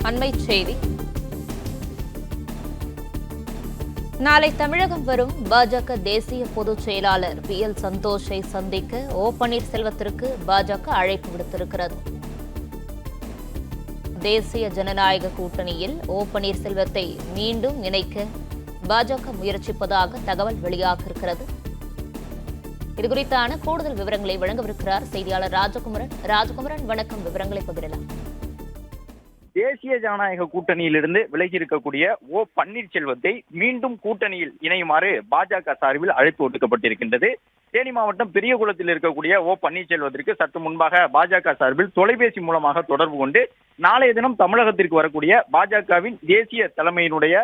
அண்மைச் செய்தி. நாளை தமிழகம் வரும் பாஜக தேசிய பொதுச் செயலாளர் PL சந்தோஷை சந்திக்க பன்னீர்செல்வத்திற்கு பாஜக அழைப்பு விடுத்திருக்கிறது. தேசிய ஜனநாயக கூட்டணியில் பன்னீர்செல்வத்தை மீண்டும் இணைக்க பாஜக முயற்சிப்பதாக தகவல் வெளியாக இருக்கிறது. இதுகுறித்தான கூடுதல் விவரங்களை வழங்கவிருக்கிறார் செய்தியாளர் ராஜகுமரன். ராஜகுமரன், வணக்கம். விவரங்களை பகிரலாம். தேசிய ஜனநாயக கூட்டணியிலிருந்து விலகி இருக்கக்கூடிய பன்னீர்செல்வத்தை மீண்டும் கூட்டணியில் இணையுமாறு பாஜக சார்பில் அழைப்பு விடுக்கப்பட்டிருக்கின்றது. தேனி மாவட்டம் பெரியகுளத்தில் இருக்கக்கூடிய பன்னீர்செல்வத்திற்கு சற்று முன்பாக பாஜக சார்பில் தொலைபேசி மூலமாக தொடர்பு கொண்டு நாளைய தினம் தமிழகத்திற்கு வரக்கூடிய பாஜகவின் தேசிய தலைமையினுடைய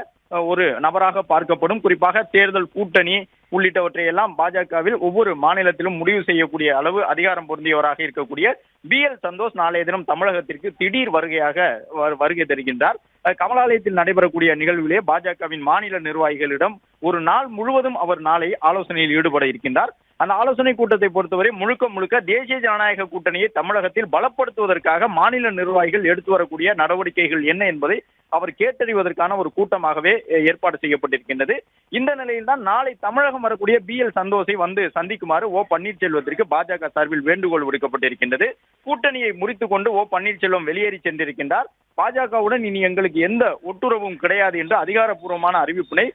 ஒரு நபராக பார்க்கப்படும், குறிப்பாக தேர்தல் கூட்டணி உள்ளிட்டவற்றை எல்லாம் பாஜகவில் ஒவ்வொரு மாநிலத்திலும் முடிவு செய்யக்கூடிய அளவு அதிகாரம் பொருந்தியவராக இருக்கக்கூடிய PL சந்தோஷ் நாளைய தினம் தமிழகத்திற்கு திடீர் வருகை தருகின்றார். கமலாலயத்தில் நடைபெறக்கூடிய நிகழ்விலே பாஜகவின் மாநில நிர்வாகிகளிடம் ஒரு நாள் முழுவதும் அவர் நாளை ஆலோசனையில் ஈடுபட இருக்கின்றார். அந்த ஆலோசனை கூட்டத்தை பொறுத்தவரை முழுக்க தேசிய ஜனநாயக கூட்டணியை தமிழகத்தில் பலப்படுத்துவதற்காக மாநில நிர்வாகிகள் எடுத்து வரக்கூடிய நடவடிக்கைகள் என்ன என்பதை அவர் கேட்டறிவதற்கான ஒரு கூட்டமாகவே ஏற்பாடு செய்யப்பட்டிருக்கின்றது. இந்த நிலையில்தான் நாளை தமிழகம் வரக்கூடிய PL சந்தோஷை வந்து சந்திக்குமாறு பன்னீர்செல்வத்திற்கு பாஜக சார்பில் வேண்டுகோள் விடுக்கப்பட்டிருக்கின்றது. கூட்டணியை முறித்துக் கொண்டு பன்னீர்செல்வம் வெளியேறி சென்றிருக்கின்றார். பாஜகவுடன் இனி எங்களுக்கு எந்த ஒட்டுறவும் கிடையாது என்ற அதிகாரப்பூர்வமான அறிவிப்பினை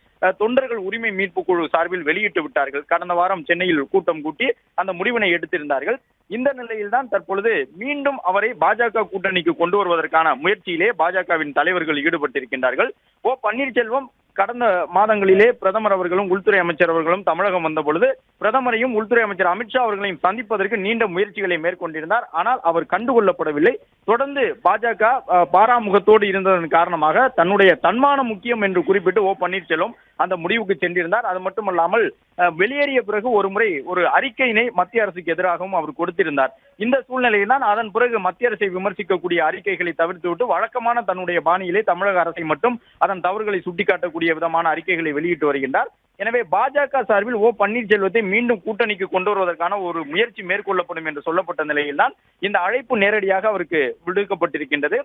தொண்டர்கள் உரிமை மீட்பு குழு சார்பில் வெளியிட்டு விட்டார்கள். கடந்த வாரம் சென்னையில் கூட்டம் கூட்டி அந்த முடிவினை எடுத்திருந்தார்கள். இந்த நிலையில்தான் தற்பொழுது மீண்டும் அவரை பாஜக கூட்டணிக்கு கொண்டு வருவதற்கான முயற்சியிலே பாஜகவின் தலைவர்கள் ஈடுபட்டிருக்கின்றார்கள். பன்னீர்செல்வம் கடந்த மாதங்களிலே பிரதமர் அவர்களும் உள்துறை அமைச்சர் அவர்களும் தமிழகம் வந்த பொழுது பிரதமரையும் உள்துறை அமைச்சர் அமித்ஷா அவர்களையும் சந்திப்பதற்கு நீண்ட முயற்சிகளை மேற்கொண்டிருந்தார். ஆனால் அவர் கண்டுகொள்ளப்படவில்லை. தொடர்ந்து பாஜக பாராமுகத்தோடு இருந்ததன் காரணமாக தன்னுடைய தன்மானம் முக்கியம் என்று குறிப்பிட்டு பன்னீர்செல்வம் அந்த முடிவுக்கு சென்றிருந்தார். அது மட்டுமல்லாமல் வெளியேறிய பிறகு ஒரு அறிக்கையினை மத்திய அரசுக்கு எதிராகவும் அவர் கொடுத்திருந்தார். இந்த சூழ்நிலையில் தான் அதன் பிறகு மத்திய அரசை விமர்சிக்கக்கூடிய அறிக்கைகளை தவிர்த்துவிட்டு வழக்கமான தன்னுடைய பாணியிலே தமிழக அரசை மட்டும் அதன் தவறுகளை சுட்டிக்காட்டக்கூடிய விதமான அறிக்கைகளை வெளியிட்டு வருகின்றார். எனவே பாஜக சார்பில் பன்னீர்செல்வத்தை மீண்டும் கூட்டணிக்கு கொண்டு வருவதற்கான ஒரு முயற்சி மேற்கொள்ளப்படும் என்று சொல்லப்பட்ட நிலையில்தான் இந்த அழைப்பு நேரடியாக அவருக்கு விடுக்கப்பட்டிருக்கின்றது.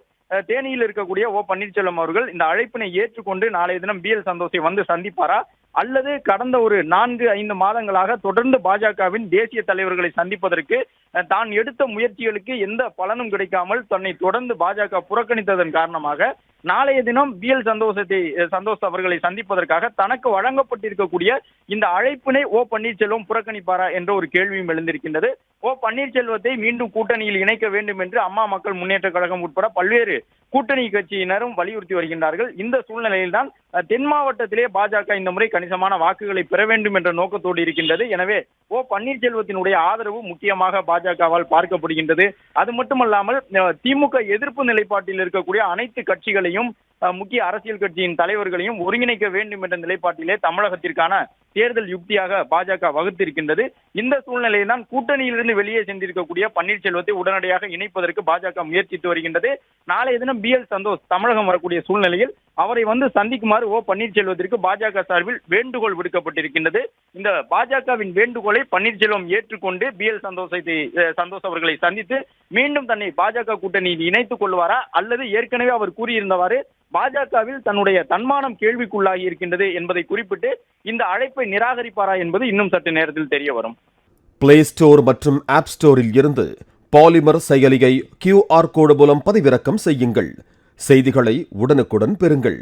தேனியில் இருக்கக்கூடிய பன்னீர்செல்வம் அவர்கள் இந்த அழைப்பினை ஏற்றுக்கொண்டு நாளைய தினம் PL சந்தோஷை வந்து சந்திப்பாரா, அல்லது கடந்த ஒரு 4-5 மாதங்களாக தொடர்ந்து பாஜகவின் தேசிய தலைவர்களை சந்திப்பதற்கு தான் எடுத்த முயற்சிகளுக்கு எந்த பலனும் கிடைக்காமல் தன்னை தொடர்ந்து பாஜக புறக்கணித்ததன் காரணமாக நாளைய தினம் PL சந்தோஷ் அவர்களை சந்திப்பதற்காக தனக்கு வழங்கப்பட்டிருக்கக்கூடிய இந்த அழைப்பினை பன்னீர்செல்வம் புறக்கணிப்பாரா என்ற ஒரு கேள்வியும் எழுந்திருக்கின்றது. பன்னீர்செல்வத்தை மீண்டும் கூட்டணியில் இணைக்க வேண்டும் என்று அம்மா மக்கள் முன்னேற்ற கழகம் உட்பட பல்வேறு கூட்டணி கட்சியினரும் வலியுறுத்தி வருகின்றார்கள். இந்த சூழ்நிலையில்தான் தென் மாவட்டத்திலே பாஜக இந்த முறை கணிசமான வாக்குகளை பெற வேண்டும் என்ற நோக்கத்தோடு இருக்கின்றது. எனவே பன்னீர்செல்வத்தினுடைய ஆதரவு முக்கியமாக பாஜகவால் பார்க்கப்படுகின்றது. அது மட்டுமல்லாமல் திமுக எதிர்ப்பு நிலைப்பாட்டில் இருக்கக்கூடிய அனைத்து கட்சிகளையும் முக்கிய அரசியல் கட்சியின் தலைவர்களையும் ஒருங்கிணைக்க வேண்டும் என்ற நிலைப்பாட்டிலே தமிழகத்திற்கான தேர்தல் யுக்தியாக பாஜக வகுத்திருக்கின்றது. இந்த சூழ்நிலையில் தான் கூட்டணியிலிருந்து வெளியே சென்றிருக்கக்கூடிய பன்னீர்செல்வத்தை உடனடியாக இணைப்பதற்கு பாஜக முயற்சித்து வருகின்றது. நாளைய தினம் PL சந்தோஷ் தமிழகம் வரக்கூடிய சூழ்நிலையில் அவரை வந்து சந்திக்குமாறு பன்னீர்செல்வத்திற்கு பாஜக சார்பில் வேண்டுகோள் விடுக்கப்பட்டிருக்கின்றது. இந்த பாஜகவின் வேண்டுகோளை பன்னீர்செல்வம் ஏற்றுக்கொண்டு PL சந்தோஷ் அவர்களை சந்தித்து மீண்டும் தன்னை பாஜக கூட்டணியில் இணைத்துக் கொள்வாரா, அல்லது ஏற்கனவே அவர் கூறியிருந்தவாறு பாஜகவில் தன்னுடைய தன்மானம் கேள்விக்குள்ளாகி இருக்கின்றது என்பதை குறிப்பிட்டு இந்த அழைப்பை நிராகரிப்பாரா என்பது இன்னும் சற்று நேரத்தில் தெரிய வரும். பிளே ஸ்டோர் மற்றும் ஆப் ஸ்டோரில் இருந்து பாலிமர் செயலியை QR கோடு மூலம் பதிவிறக்கம் செய்யுங்கள். செய்திகளை உடனுக்குடன் பெறுங்கள்.